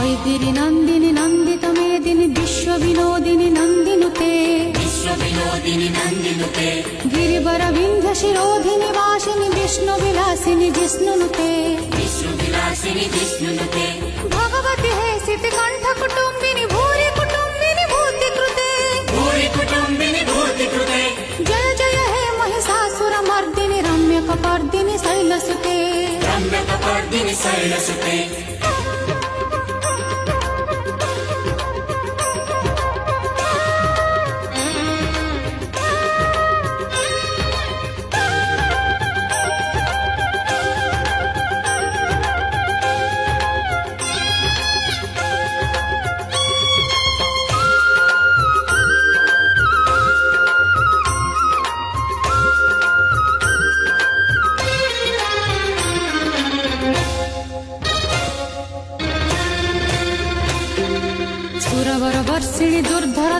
गिरि नंदिनी नंदित मेदिनी विश्व विनोदिनी नंदिनुते गिरिवर विंध्य शिरोधिनी वासिनी विष्णु विलासिनी जिष्णुनुते भगवती हे सिति कंठ कुटुंबिनी भूरि कुटुंबिनी भूति कृते जय जय हे महिषासुर मर्दिनी रम्य कपर्दिनी शैलसुते सुरवर वर्षिणी दुर्धर